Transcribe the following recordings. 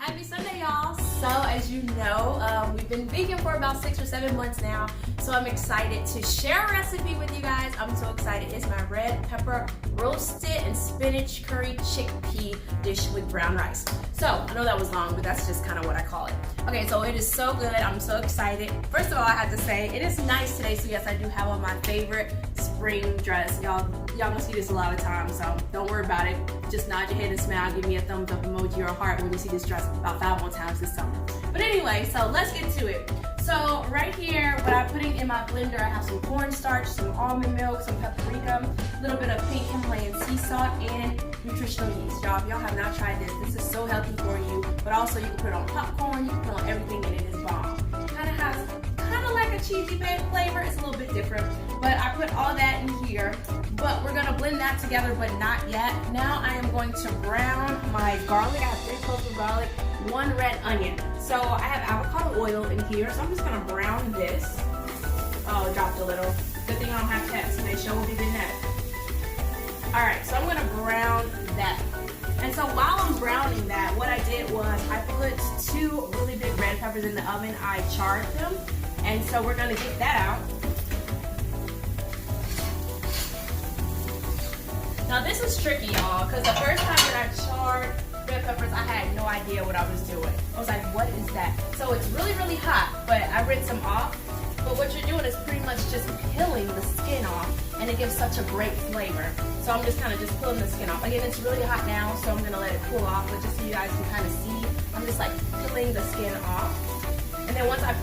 Happy Sunday, y'all. So as you know, we've been vegan for about 6 or 7 months now. So I'm excited to share a recipe with you guys. I'm so excited. It's my red pepper roasted and spinach curry chickpea dish with brown rice. So I know that was long, but that's just kind of what I call it. Okay, so it is so good. I'm so excited. First of all, I have to say it is nice today. So yes, I do have on my favorite spring dress. Y'all gonna see this a lot of times, so don't worry about it. Just nod your head and smile. Give me a thumbs up emoji or a heart when you see this dress about 5 more times this summer. But anyway, so let's get to it. So right here, what I'm putting in my blender, I have some cornstarch, some almond milk, some paprika, a little bit of pink Himalayan sea salt, and nutritional yeast. Y'all, if y'all have not tried this is so healthy for you. But also, you can put it on popcorn, you can put it on everything, and it is bomb. Kind of like a cheesy bake flavor. It's a little bit different. But I put all that in here. But we're gonna blend that together, but not yet. Now I am going to brown my garlic. I have 3 cloves of garlic, 1 red onion. So I have avocado oil in here, so I'm just gonna brown this. Oh, it dropped a little. Good thing I don't have pets, they sure will be doing that. Alright, so I'm gonna brown that. And so while I'm browning that, what I did was I put 2 really big red peppers in the oven. I charred them, and so we're gonna get that out. Now this is tricky, y'all, because the first time that I charred red peppers, I had no idea what I was doing. I was like, what is that? So it's really, really hot, but I rinsed them off. But what you're doing is pretty much just peeling the skin off, and it gives such a great flavor. So I'm just kind of just pulling the skin off. Again, it's really hot now, so I'm gonna let it cool off, but just so you guys can kind of see, I'm just like peeling the skin off. And then once I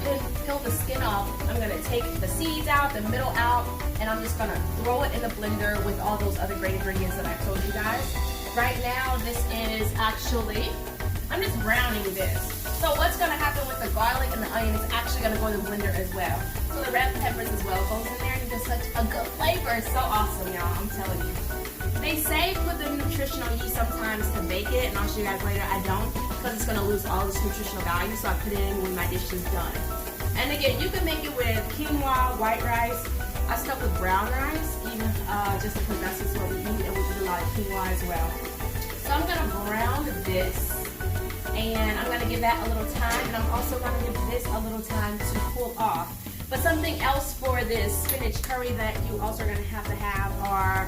peel the skin off, I'm gonna take the seeds out, the middle out, and I'm just gonna throw it in the blender with all those other great ingredients that I told you guys. Right now, this is actually, I'm just browning this. So what's gonna happen with the garlic and the onion is actually gonna go in the blender as well. So the red peppers as well goes in there, and it gives such a good flavor. It's so awesome, y'all, I'm telling you. They say put the nutritional yeast sometimes to bake it, and I'll show you guys later. I don't, because it's gonna lose all its nutritional value, so I put it in when my dish is done. And again, you can make it with quinoa, white rice. I stuck with brown rice, even just because that's just what we eat, and we eat a lot of quinoa as well. So I'm gonna brown this, and I'm gonna give that a little time, and I'm also gonna give this a little time to cool off. But something else for this spinach curry that you also are gonna have to have are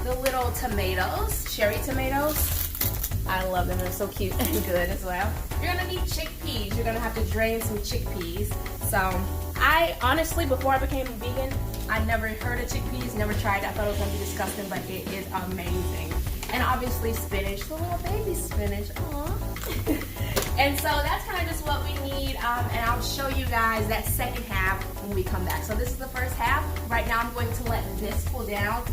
the little tomatoes, cherry tomatoes. I love them, they're so cute and good as well. You're gonna need chickpeas. You're gonna have to drain some chickpeas. So I honestly, before I became a vegan, I never heard of chickpeas, never tried it. I thought it was gonna be disgusting, but it is amazing. And obviously spinach, the little baby spinach, aww. And so that's kind of just what we need, and I'll show you guys that second half when we come back. So this is the first half. Right now I'm going to let this cool down,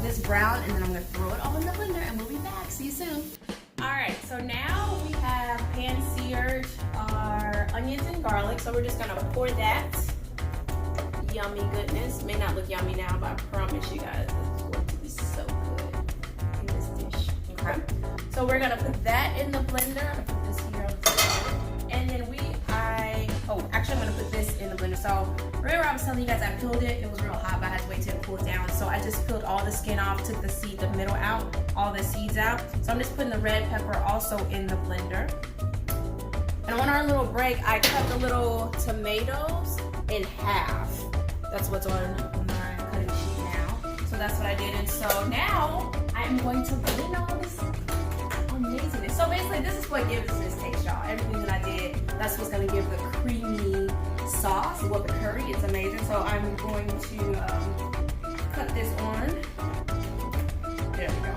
this brown, and then I'm gonna throw it all in the blender, and we'll be back. See you soon. All right, so now we have pan-seared our onions and garlic, so we're just gonna pour that. Yummy goodness. May not look yummy now, but I promise you guys it's going to be so good in this dish. Okay. So we're gonna put that in the blender. I'm gonna put this here on the side. And then actually I'm gonna put this in the blender. So remember I was telling you guys I peeled it. It was real hot, but I had to wait till it cooled down. So I just peeled all the skin off, took the seed, the middle out, all the seeds out. So I'm just putting the red pepper also in the blender. And on our little break, I cut the little tomatoes in half. That's what's on my cutting sheet now. So that's what I did. And so now I'm going to blend all this amazingness. So basically, this is what gives this taste, y'all. Everything that I did, that's what's going to give the creamy sauce, well, the curry. It's amazing. So I'm going to cut this on. There we go.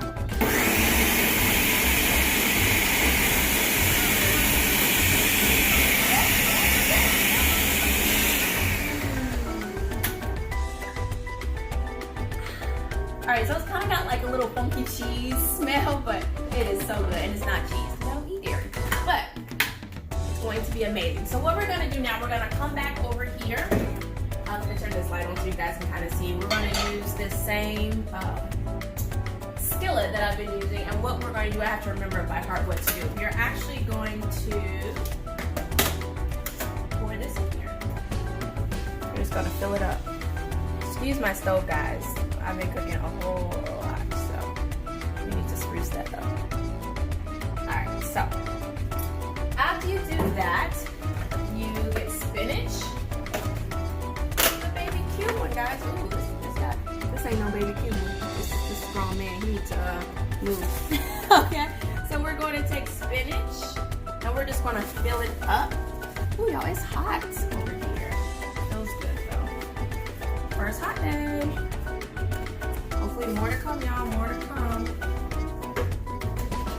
Alright, so it's kind of got like a little funky cheese smell, but it is so good, and it's not cheese. I don't eat dairy, but it's going to be amazing. So what we're going to do now, we're going to come back over here. I'm going to turn this light on so you guys can kind of see. We're going to use this same skillet that I've been using, and what we're going to do, I have to remember by heart what to do. You're actually going to pour this in here. We're just going to fill it up. Excuse my stove, guys. I've been cooking a whole lot, so we need to spruce that up. Alright, so need to move. Okay, so we're going to take spinach and we're just going to fill it up. Ooh, y'all, it's hot over here. Feels good though. First hot day. Hopefully more to come, y'all, more to come.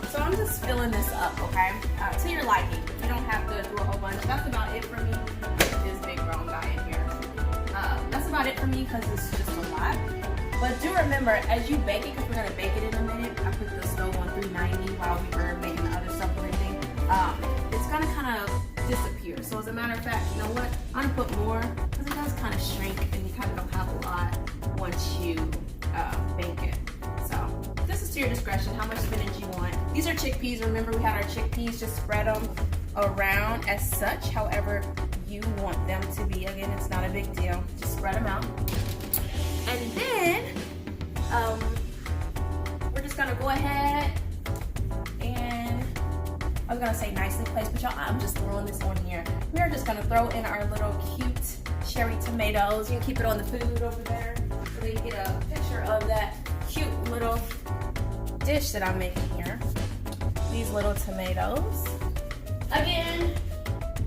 So I'm just filling this up, okay? To your liking. You don't have to do a whole bunch. That's about it for me. This big grown guy in here. That's about it for me because it's just a lot. But do remember, as you bake it, because we're going to bake it in a minute, I put the stove on 390 while we were making the other supplementing. It's going to kind of disappear. So as a matter of fact, you know what? I'm going to put more because it does kind of shrink and you kind of don't have a lot once you bake it. So this is to your discretion, how much spinach you want. These are chickpeas. Remember, we had our chickpeas. Just spread them around as such, however you want them to be. Again, it's not a big deal. Just spread them out. And then we're just gonna go ahead and I was gonna say nicely placed, but y'all, I'm just throwing this on here. We're just gonna throw in our little cute cherry tomatoes. You can keep it on the food over there so you get a picture of that cute little dish that I'm making here. These little tomatoes. Again,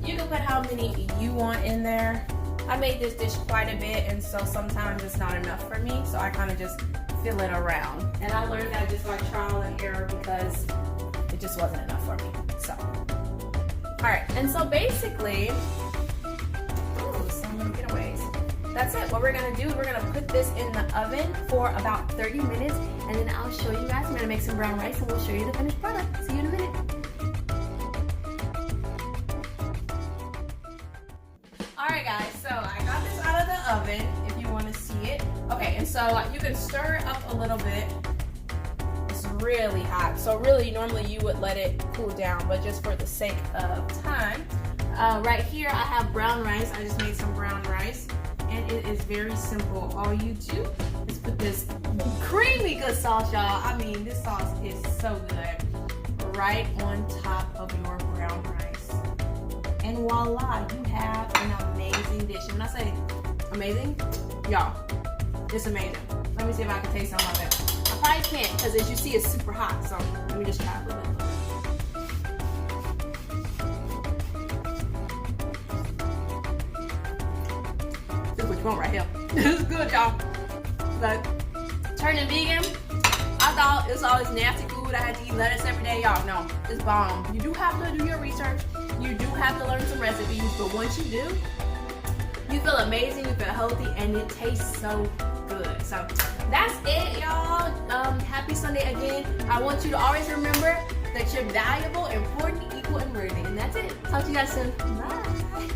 you can put how many you want in there. I made this dish quite a bit, and so sometimes it's not enough for me, so I kind of just fill it around. And I learned that just by trial and error because it just wasn't enough for me. So, all right, and so basically, ooh, some getaways. That's it. What we're gonna do is we're gonna put this in the oven for about 30 minutes, and then I'll show you guys. I'm gonna make some brown rice, and we'll show you the finished product. See you in a minute. Alright guys, so I got this out of the oven if you want to see it. Okay, and so you can stir it up a little bit. It's really hot, so really normally you would let it cool down, but just for the sake of time, right here I have brown rice. I just made some brown rice, and it is very simple. All you do is put this creamy good sauce, y'all. I mean, this sauce is so good, right on top of your brown rice. And voila, you have an amazing dish. And when I say amazing, y'all, it's amazing. Let me see if I can taste some of it. I probably can't because as you see, it's super hot. So let me just try a little bit. This is what you want right here. This is good, y'all. But turning vegan, I thought it was always nasty food. I had to eat lettuce every day. Y'all, no, it's bomb. You do have to do your research. You do have to learn some recipes, but once you do, you feel amazing, you feel healthy, and it tastes so good. So that's it, y'all. Happy Sunday again. I want you to always remember that you're valuable, important, equal, and worthy. And that's it. Talk to you guys soon. Bye.